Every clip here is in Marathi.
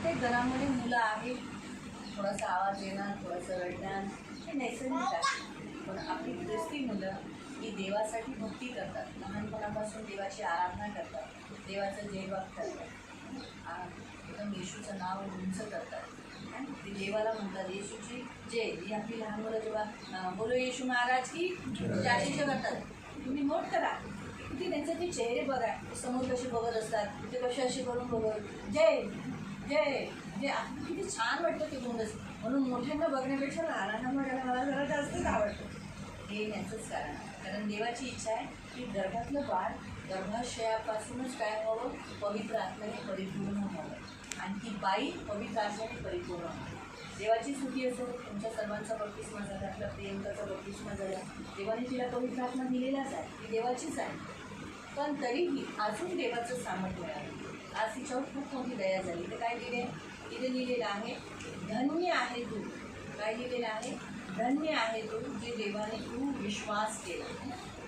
प्रत्येक घरामध्ये मुलं आहेत, थोडासा आवाज येणार, थोडंसं रडणार, हे नैसर्गिक आहे. पण आपली ख्रिस्ती मुलं ही देवासाठी भक्ती करतात, लहानपणापासून देवाची आराधना करतात, देवाचं जयवाक करतात, एकदम येशूचं नाव उंच करतात आणि ते देवाला म्हणतात येशूची जय. ही आपली लहान मुलं जेव्हा बोलो येशू महाराज की अशी करतात. तुम्ही नोट करा किती त्यांचे ते चेहरे बघा, समोर कसे बघत असतात, ते कसे असे करून बघत जय जय जय. आपलं किती छान वाटतं ते बोलत. म्हणून मोठ्यांना बघण्यापेक्षा लहानांना बघायला मला जरा जास्तच आवडतं. हे यांचंच कारण आहे. कारण देवाची इच्छा आहे की गर्भातलं बाळ गर्भाशयापासूनच काय व्हावं, पवित्र आत्म्याने परिपूर्ण व्हावं आणि ती बाई पवित्र आत्म्याने परिपूर्ण व्हावी. देवाची स्तुती असो. तुमच्या सर्वांचा बपतिस्मा झाला, आपल्या प्रियंकाचा बपतिस्मा झाला. देवाने तिला पवित्र आत्मा दिलेलाच आहे, ती देवाचीच आहे. पण तरीही अजून देवाचं सामर्थ्य मिळालं. आज तिच्यावर खूप मोठी दया झाली. तर काय लिहिले, तिथे लिहिलेलं आहे धन्य आहे तू. काय लिहिलेलं आहे, धन्य आहे तू जे देवाने तू विश्वास केला.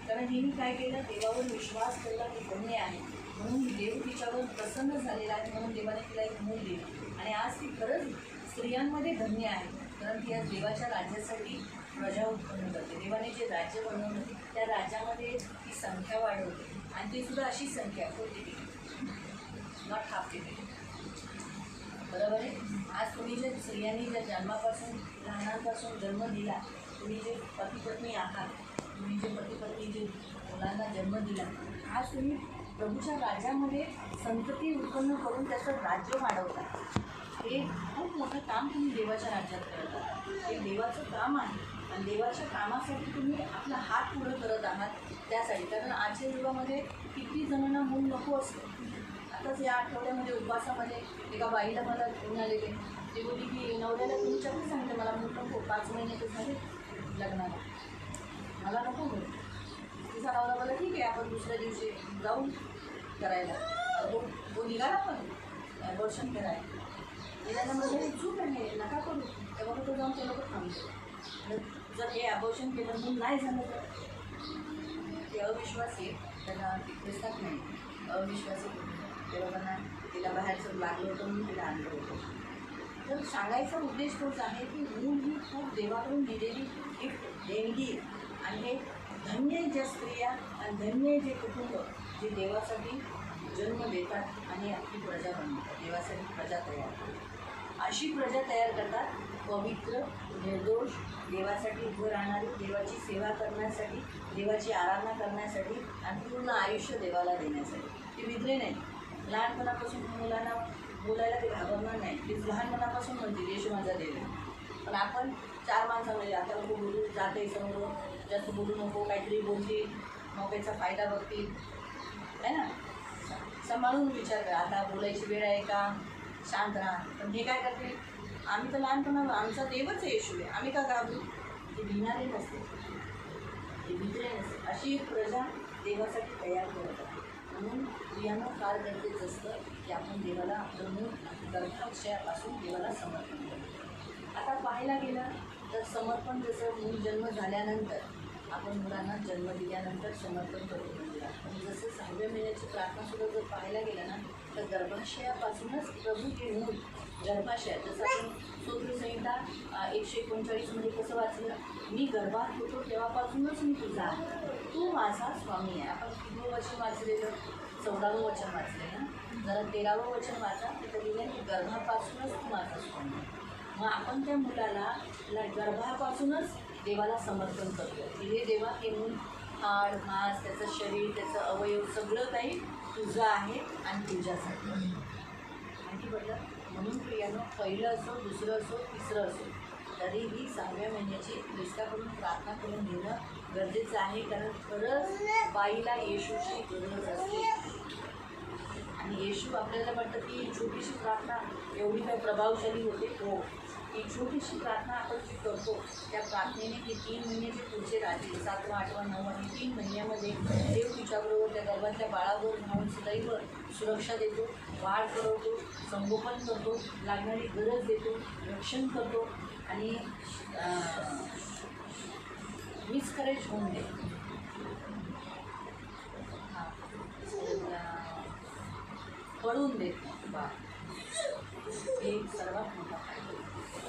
कारण हिने काय केलं, देवावर विश्वास केला की धन्य आहे, म्हणून देव तिच्यावर प्रसन्न झालेला आहे, म्हणून देवाने तिला एक मूल दिलं. आणि आज ती खरंच स्त्रियांमध्ये धन्य आहे, कारण ती आज देवाच्या राज्यासाठी प्रजा उत्पन्न करते. देवाने जे राज्य बनवलं त्या राज्यामध्ये ती संख्या वाढवते आणि ती सुद्धा अशी संख्या होती नॉट हाफ टिकेट. बरोबर आहे. आज तुम्ही जे स्त्रियांनी ज्या जन्मापासून लहानांपासून जन्म दिला, तुम्ही जे पती-पत्नी आहात, तुम्ही जे पती-पत्नी जे मुलांना जन्म दिला, आज तुम्ही प्रभूच्या राज्यामध्ये संतती उत्पन्न करून त्याचं राज्य वाढवता. हे खूप मोठं काम तुम्ही देवाच्या राज्यात करत आहात. हे देवाचं काम आहे आणि देवाच्या कामासाठी तुम्ही आपला हात पुढं करत आहात त्यासाठी. कारण आजच्या युगामध्ये किती जणांना मूल नको असतं. आताच या आठवड्यामध्ये उपवासामध्ये एका बाईला मला घेऊन आलेले, ती बोलली की नवऱ्याला तुमच्याकडे सांगते मला मूल नको, 5 महिने तर झाले लग्नाला, मला नको मूल. तिचा नवरा मला ठीक आहे आपण दुसऱ्या दिवशी जाऊन करायला. तो निघाला पण ॲबॉर्शन करायला. निघायला म्हणजे चूक आहे, नका करू. तेव्हा तो जाऊन ते लोक थांबतो. जर हे ॲबॉर्शन केलं म्हणून नाही झालं तर ते अविश्वासी त्यांना दिसतात नाही, अविश्वासी ते लोकांना तिला बाहेरचं लागलं होतं म्हणून तिला आणलं होतं. तर सांगायचा उद्देश तोच आहे की मूल ही खूप देवाकडून दिलेली गिफ्ट, देणगी. आणि हे धन्य ज्या स्त्रिया आणि धन्य जे कुटुंब जे देवासाठी जन्म देतात आणि आपली प्रजा बनवतात, देवासाठी प्रजा तयार करतात. अशी प्रजा तयार करतात पवित्र, निर्दोष, देवासाठी उभं राहणारी, देवाची सेवा करण्यासाठी, देवाची आराधना करण्यासाठी आणि पूर्ण आयुष्य देवाला देण्यासाठी. ते विधरे नाही. लहानपणापासून मुलांना बोलायला ते घाबरणार नाही. ते लहानपणापासून म्हणतील येशू माझा देव. पण आपण 4 माणसामध्ये आता नको बोलू, जाते समोर जास्त बोलू नको, काहीतरी बोलतील, मोक्याचा फायदा बघतील, आहे ना. सांभाळून विचार करा, आता बोलायची वेळ आहे का, शांत राहा. पण हे काय करते, आम्ही तर लहानपणा आमचा देवच आहे येशू आहे, आम्ही का घाबरू. ते भिणारे नसते, ते भित्रे नसते. अशी एक प्रजा देवासाठी तयार करत आहे. म्हणून स्त्रियांना फार गरजेचं असतं की आपण देवाला आपलं मूल गर्भाशयापासून देवाला समर्पण करतो. आता पाहायला गेलं तर समर्पण जसं मूल जन्म झाल्यानंतर आपण मुलांना जन्म दिल्यानंतर समर्पण करतो मुलाला. पण जसं 6व्या महिन्याची प्रार्थनासुद्धा जर पाहायला गेलं ना तर गर्भाशयापासूनच प्रभू हे मूल गर्भाशयात, जसं आपण स्तोत्रसंहिता 139मध्ये कसं वाचलं, मी गर्भात होतो तेव्हापासूनच मी तुझा आहे, तू माझा स्वामी आहे. आपण 3वं वचन वाचलेलं, 14वं वचन वाचलेलं ना, जरा 13वं वचन वाचा, तिथं लिहिलं की गर्भापासूनच तू माझा स्वामी आहे. मग आपण त्या मुलाला गर्भापासूनच देवाला समर्पण करतो की हे देवा, हे मूल हाड मांस, त्याचं शरीर, त्याचं अवयव सगळं काही तुझं आहे आणि तुझ्यासाठी. आणखी बदला. म्हणून प्रियानं पहिलं असो, दुसरं असो, तिसरं असो, तरीही 6व्या महिन्याची ख्रिस्ताकडून प्रार्थना करून घेणं गरजेचं आहे. कारण खरंच बाईला येशूची गरज असते. आणि येशू आपल्याला वाटतं की छोटीशी प्रार्थना एवढी काय प्रभावशाली होते. हो, ही छोटीशी प्रार्थना आपण जी करतो त्या प्रार्थनेने ते 3 महिन्याचे पुढचे राहतील. 7वा, 8वा, 9वा आणि 3 महिन्यामध्ये देव तिच्याबरोबर त्या गर्भातल्या बाळावर राहून सदैव सुरक्षा देतो, वाढ करवतो, संगोपन करतो, लागणारी गरज देतो, रक्षण करतो आणि मिसकरेज होऊन देतो. पळून देत नाही बाळ. एक सर्वात मोठा फायदा.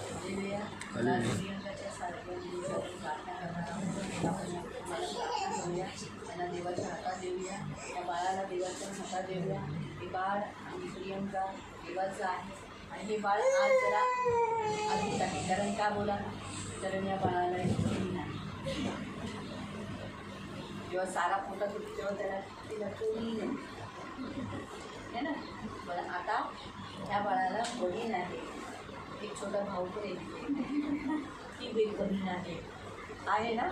हालेलुया. मला प्रियंकाच्या सारख्या मुलीसाठी प्रार्थना करणार आहोत. आपण मला प्रार्थना करूया, त्यांना देवाच्या हातात देऊया, त्या बाळाला देवाच्या हातात देऊया. हे बाळ आणि प्रियंका देवाचं आहे आणि हे बाळ आज जरा अधिक आहे. कारण का बोला, कारण या बाळाला एक बहीण आहे. जेव्हा सारा पोटात होती तेव्हा त्याला तिला कोणी नाही है ना. पण आता ह्या बाळाला बहीण आहे, एक छोटा भाऊ पण आहे, ती एक बहीण आहे ना,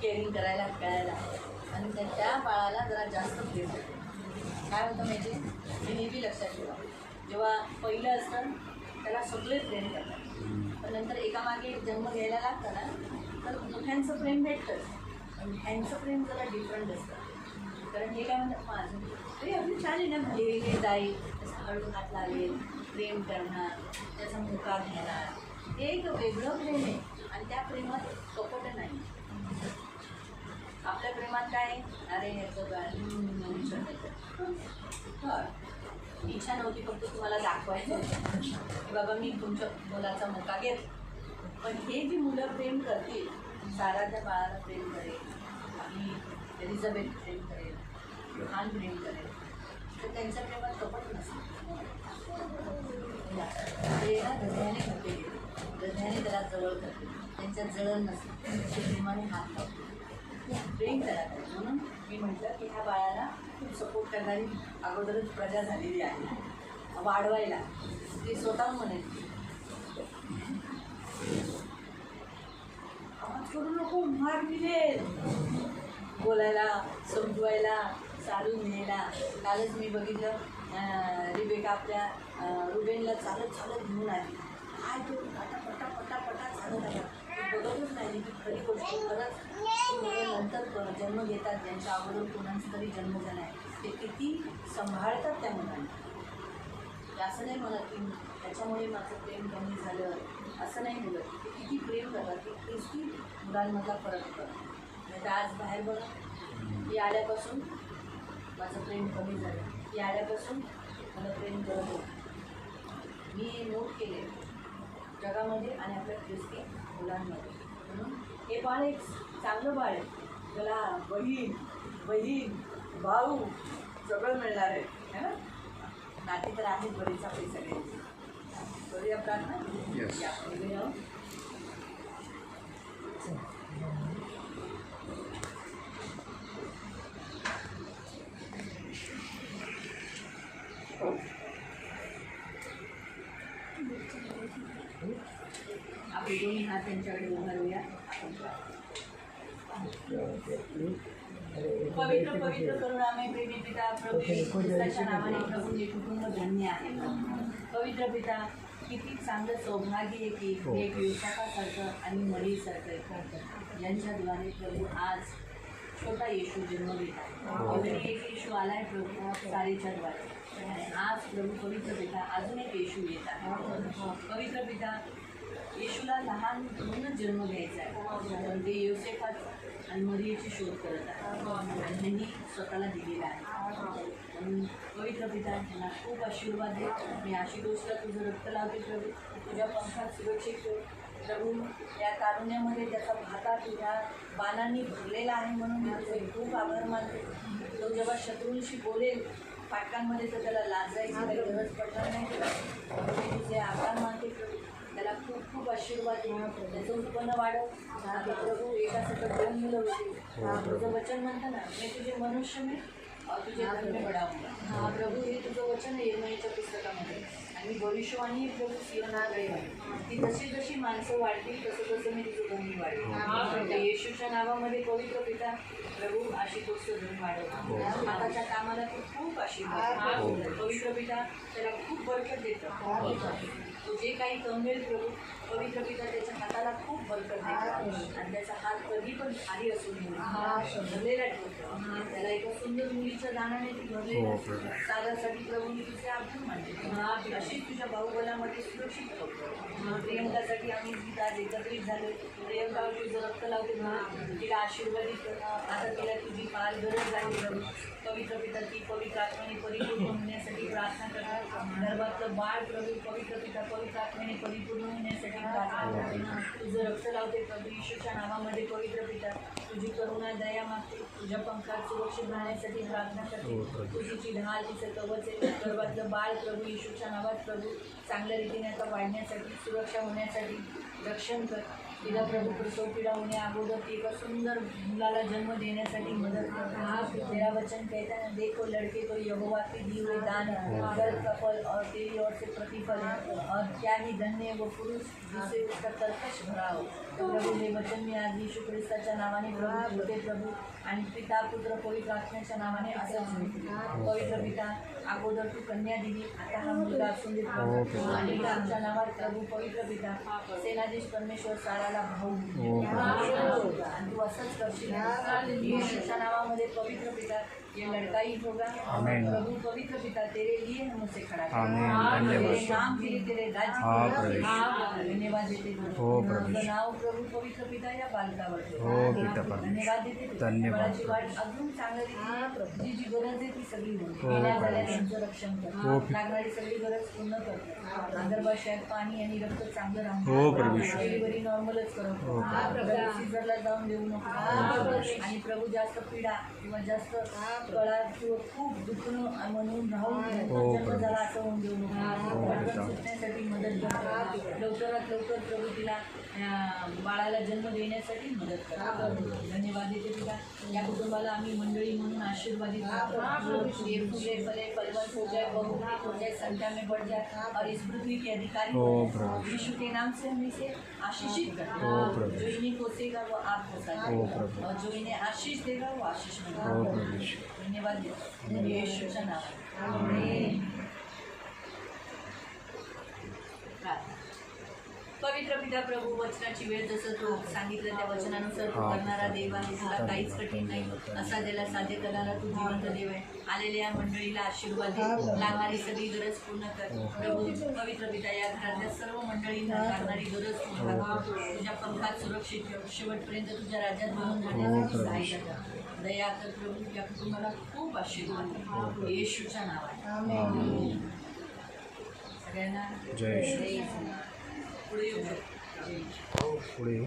केअरिंग करायला खेळायला. आणि त्या बाळाला जरा जास्त प्रेम होतं. काय होतं माहिती आहे, हे नेहमी लक्षात ठेवा. जेव्हा पहिलं असतं त्याला सगळे प्रेम करतात, पण नंतर एकामागे एक जन्म घ्यायला लागतं ना, तर मोठ्यांचं प्रेम भेटतं, पण ह्यांचं प्रेम जरा डिफरंट असतं. कारण हे काय म्हणतात, माझं तरी आपली छान आहे ना, हे जाईल तसं हळू हात लागेल, प्रेम करणार, त्याचा मुका घेणार, हे एक वेगळं प्रेम आहे. आणि त्या प्रेमात कपट नाही. आपल्या प्रेमात काय, अरे ह्याचं काय इच्छा नव्हती, फक्त तुम्हाला दाखवायचं होतं की बाबा मी तुमच्या मुलाचा मुका घेत. पण हे जी मुलं प्रेम करतील, सारा त्या बाळाला प्रेम करेल, आणि एलिझाबेथ प्रेम करेल, योहान प्रेम करेल, तर त्यांच्या प्रेमात कपट नसेल. ते ना हृदयाने करते, हृदयाने त्याला जवळ करते, त्यांच्यात जळण नसेल, ते प्रेमाने हात लावते, प्रेम करत आहे. म्हणून मी म्हटलं की ह्या बाळाला खूप सपोर्ट करणारी अगोदरच प्रजा झालेली आहे. वाढवायला ते स्वतःहून म्हणेल, आवाज करू नको, मार मिळेल, बोलायला, समजवायला, चालून न्यायला. कालच मी बघितलं, रिबेका आपल्या रुबेनला चालत चालत घेऊन आली. काय तो पटापटा चालत आला. बघतच नाही की खरी गोष्ट खरंच नंतर जन्म घेतात, ज्यांच्या अगोदर कोणाचा तरी जन्म झाला आहे, ते किती सांभाळतात त्या मुलांना. असं नाही म्हणत की त्याच्यामुळे माझं प्रेम कमी झालं, असं नाही बोलत. ते किती प्रेम करतात, ते ख्रिस्ती मुलांमधला फरक करतात. नाही तर आज बाहेर बघा, ही आल्यापासून माझं प्रेम कमी झालं, ही आल्यापासून मला प्रेम करत होतं. मी नोट केले जगामध्ये आणि आपल्या ख्रिस्ती मुलांमध्ये. म्हणून हे बाळ एक चांगलं बाळ आहे, त्याला बहीण भाऊ सगळं मिळणार आहे ना. नाती तर आहेत बरीच आपली सगळ्यांची. करूया प्रार्थना. या पुढे जाऊ. आपले दोन्ही हात त्यांच्याकडे उभारूया. पवित्र पवित्र करुणामय प्रेमी पिता, प्रभू येशू ख्रिस्ताच्या नावाने प्रभू हे कुटुंब धन्य आहे. पवित्र पिता, किती चांगलं सौभाग्य आहे की एक युवकासारखं आणि मरीसारखं यांच्याद्वारे प्रभू आज छोटा येशू जन्म घेत आहे. ऑलरेडी एक येशू आलाय प्रभू सारेच्याद्वारे, आणि आज प्रभू पवित्र पिता अजून एक येशू येत आहे. पवित्र पिता, येशूला लहान म्हणूनच जन्म घ्यायचा आहे, पण ते योसेफात आणि मरियेची शोध करत आहे आणि त्यांनी स्वतःला दिलेला आहे. म्हणून पवित्र पिता त्यांना खूप आशीर्वाद दे. मी आशितोषला तुझं रक्त लावते प्रभू, तुझ्या पंखात सुरक्षित ठेव प्रभू. या तारुण्यामध्ये त्याचा भाता तुझ्या बाणांनी भरलेला आहे, म्हणून मी तुझे खूप आभार मानते. तो जेव्हा शत्रूंशी बोलेल फाटकांमध्ये, तर त्याला लाजायची काही गरज पडणार नाही. मी तुझे आभार मानते प्रभू. त्याला खूप खूप आशीर्वाद देणं, त्याचं उत्पन्न वाढव प्रभू. एका सकट 2 मुलं होती. तुझं वचन म्हणतं ना, मी तुझे मनुष्य मी तुझे धर्म बढावूंगा. प्रभू, हे तुझं वचन आहे यिर्मयाच्या पुस्तकामध्ये, आणि मी भविष्यवाणी प्रभू सियोनाकडे की जशी जशी माणसं वाढतील तसं तसं मी तुझं धर्म वाढेल. येशूच्या नावामध्ये पवित्र पिता प्रभू आशितोषचं धर्म वाढव. हाताच्या कामाला तू खूप आशीर्वाद. पवित्र पिता त्याला खूप बरकत देतं. तो जे काही कमवेल प्रभू पवित्र पिता त्याच्या हाताला खूप बरकत देतो, आणि त्याचा हात कधी पण खाली असू नये, भरलेला ठेवतो. त्याला एका सुंदर मुलीच्या दानाने ती भरलेला साऱ्यासाठी प्रभू मी तुझे आभार मानते. अशी तुझ्या बाहुबलामध्ये सुरक्षित ठेव. प्रियंकासाठी आम्ही जिथं आज एकत्रित झालो, प्रियंका तुझं रक्त लावते प्रभू, तिला आशीर्वादित कर. आता तिला तुझी फार गरज आहे प्रभू. पवित्र पिता, ती पवित्र आत्म्याने परिपूर्ण होण्यासाठी प्रार्थना करतात. गर्भातलं बाळ प्रभू पवित्र पिता पवित्र आत्म्याने परिपूर्ण होण्यासाठी प्रार्थना करते. तुझं रक्त लावते प्रभू येशूच्या नावामध्ये. पवित्र पिता तुझी करुणा दया मागते. तुझ्या पंखात सुरक्षित राहण्यासाठी प्रार्थना करते. तुझी ढाल तिचं कवच आहे. गर्भातलं बाळ प्रभू येशूच्या नावात प्रभू चांगल्या रीतीने आता वाढण्यासाठी सुरक्षा होण्यासाठी रक्षण कर. तिला प्रभू प्रसव पीडा होण्या अगोदर ती एका सुंदर मुलाला जन्म देण्यासाठी मदत कर. तेरा वचन कहता है, देखो लड़के को यहोवा के दिए हुए दान दर्द का फल और तेरी ओर से प्रतिफल है, और क्या ही धन्य है वो पुरुष जिससे उसका कर्कश भरा हो. प्रभू हे वचन मी आज येशू ख्रिस्ताच्या नावाने प्रभू बोलते प्रभू, आणि पिता पुत्र पवित्र आत्म्याच्या नावाने असंच होईल. पवित्र पिता अगोदर तू कन्या दिली, आता हा मुलगा असून दे प्रभू. आणि आमच्या नावात प्रभू पवित्र पिता सेनाधीश परमेश्वर साराला भाऊ आणि तू असंच करशील. येशूच्या नावामध्ये पवित्र पिता ये लड़का ही होगा. प्रभु पवित्र पिता तेरे लिए हम उसे खड़ा करें. तेरे नाम के लिए, तेरे राज्य के लिए धन्यवाद देते हैं. नाव प्रभु पवित्र पिता या बालकावर धन्यवाद देते. बाळाची वाढ अजून चांगली जी जी गरज आहे ती सगळी होईल. त्यांचं रक्षण कर. लागणारी सगळी गरज पूर्ण कर. गर्भाशयात पाणी आणि रक्त चांगलं राहून डिलिव्हरी नॉर्मलच करतो. सीझरला जाऊन देऊ नको. आणि प्रभू जास्त पीडा किंवा जास्त कळा किंवा खूप दुखणं म्हणून राहून जन्म झाला असं होऊन देऊ नको. सुटण्यासाठी मदत कर. लवकरात लवकर प्रभू तिला बाळाला जन्म देण्यासाठी मदत कर. धन्यवाद देते तिला. या कुटुंबाला आम्ही मंडळी म्हणून आशीर्वादित करतो. ये फूले फले फलवंत हो जाए, बहुमुखी हो जाए, संख्या में बढ़ जाए और इस पृथ्वी के अधिकारी यीशु के नाम से हम इसे आशीषित करते हैं. जो इन्हें कोसेगा वो आप कोसाएगा, और जो इन्हें आशीष देगा वो आशीष मिलेगा. धन्यवाद देतो येशूच्या नावात. आमेन. पवित्र पिता प्रभू, वचनाची वेळ जसं तू सांगितलं त्या वचनानुसार तू करणारा देव आहे. तुला काहीच कठीण नाही. असा त्याला साध्य करणारा तू जिवंत देव आहे. आलेल्या या मंडळीला आशीर्वाद दे. लागणारी सगळी गरज पूर्ण कर. प्रभू पवित्र पिता या घरातल्या सर्व मंडळींना लागणारी गरज पूर्ण कर. तुझ्या पंखात सुरक्षित ठेव. शेवटपर्यंत तुझ्या राज्यात बनून जाण्यासाठी सहाय्य कर. दया कर प्रभू. या कुटुंबाला खूप आशीर्वाद दे येशूच्या नावात. सगळ्यांना जय. पुढे येऊ शकतो. पुढे येऊ.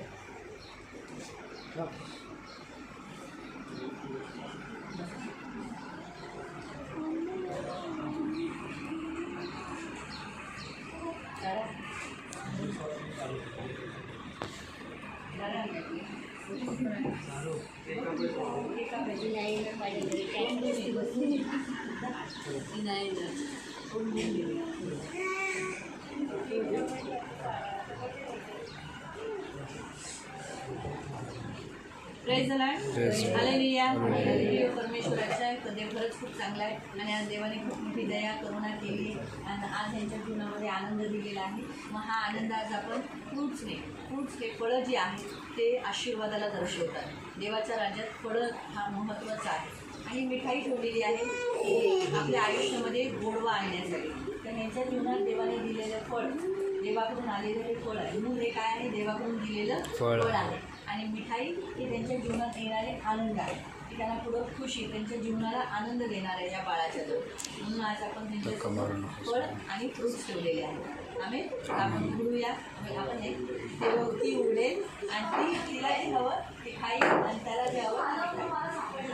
Praise the Lord. Hallelujah. Hallelujah. परमेश्वर अच्छा आहे. तर देव खरंच खूप चांगला आहे. आणि आज देवाने खूप मोठी दया करुणा केली आणि आज यांच्या जीवनामध्ये आनंद दिलेला आहे. मग हा आनंद आज आपण फ्रूट्सने फळं जी आहेत ते आशीर्वादाला दर्शवतात. देवाच्या राज्यात फळं हा महत्त्वाचा आहे. आणि मिठाई ठेवलेली आहे की आपल्या आयुष्यामध्ये गोडवा आणण्यासाठी. तर यांच्या जीवनात देवाने दिलेलं फळ, देवाकडून आलेलं हे फळ आहे. म्हणून हे काय आहे? देवाकडून दिलेलं फळ आहे. आणि मिठाई ही त्यांच्या जीवनात येणारे आनंद आहे. की त्यांना पुढं खुशी, त्यांच्या जीवनाला आनंद देणार आहे या बाळाच्या जवळ. म्हणून आज आपण त्यांच्या फळ आणि फ्रूट्स ठेवलेले आहेत. आम्ही आपण घडूया. आपण एक ती उडेल आणि तिला जे हवं ते खाईल आणि त्याला जे हवं ते खाईल.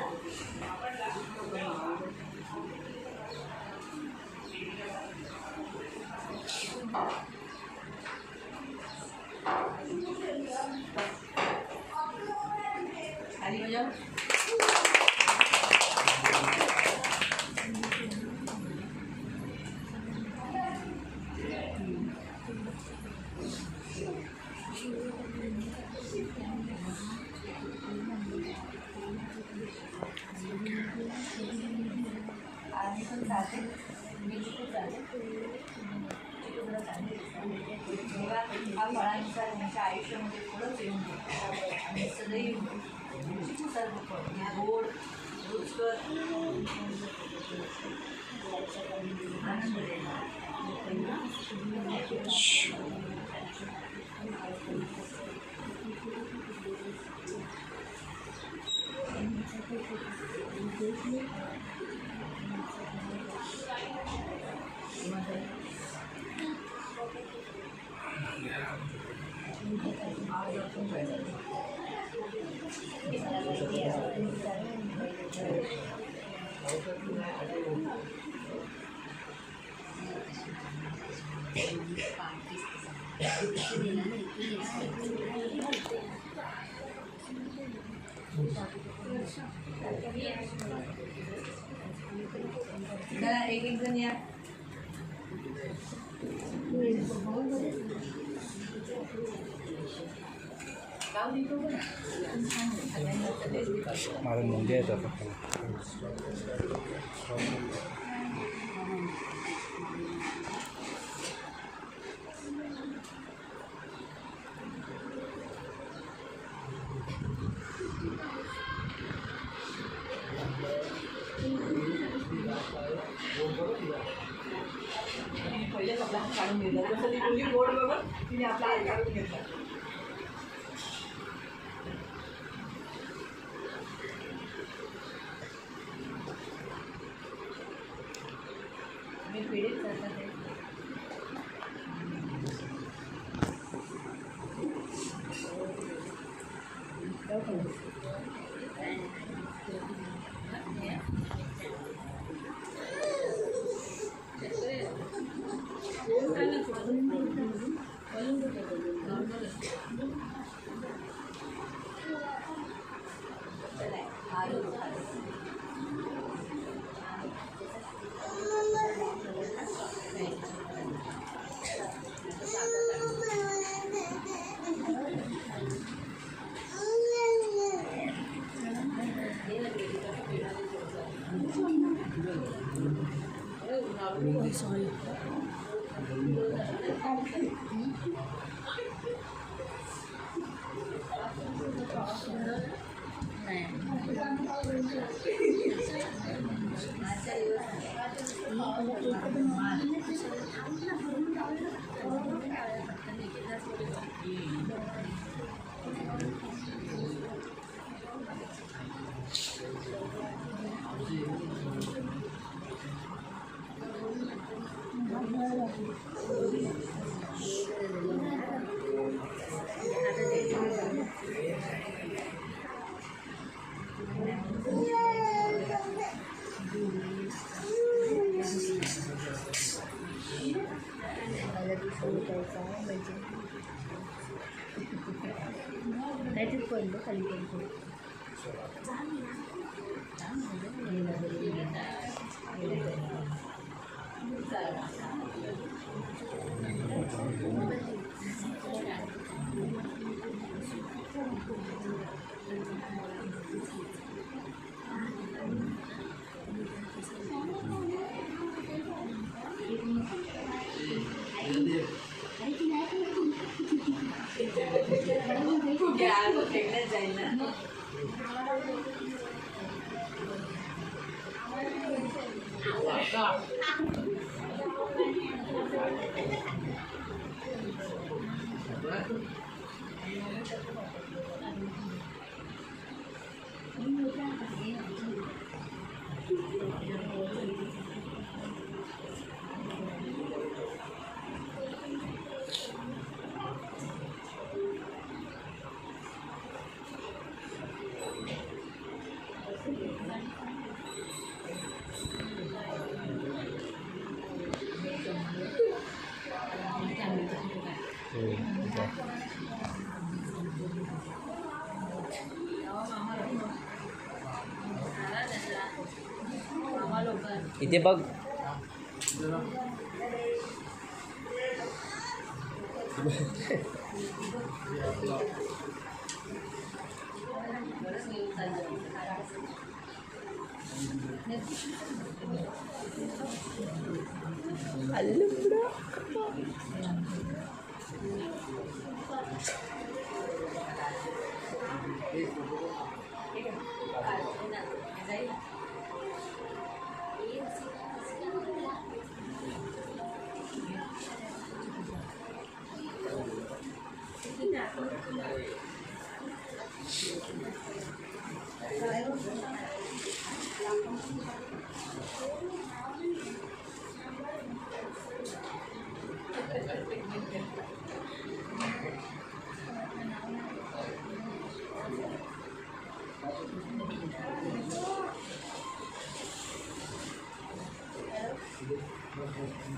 खाली बजाव. आम्ही पण चालते. मी चिकू चालते. चिकूला चालते. तेव्हा हा फळांचा त्यांच्या आयुष्यामध्ये थोडंच येऊन आणि सदैव चिकूसारखं फळ गोड रुचकर आनंद देणार. एक एक जण या. माझं मुंगे येतं फक्त. पहिलेच आपला हात काढून घेतला. जसं ती मुलगी बोर्ड बघून तिने आपला हात काढून घेतला. मी पीडित करतात आहे. Sorry. त्याच्यात पडलं खाली पडतो. फेकण्यात जाईल ना. इथे बघ.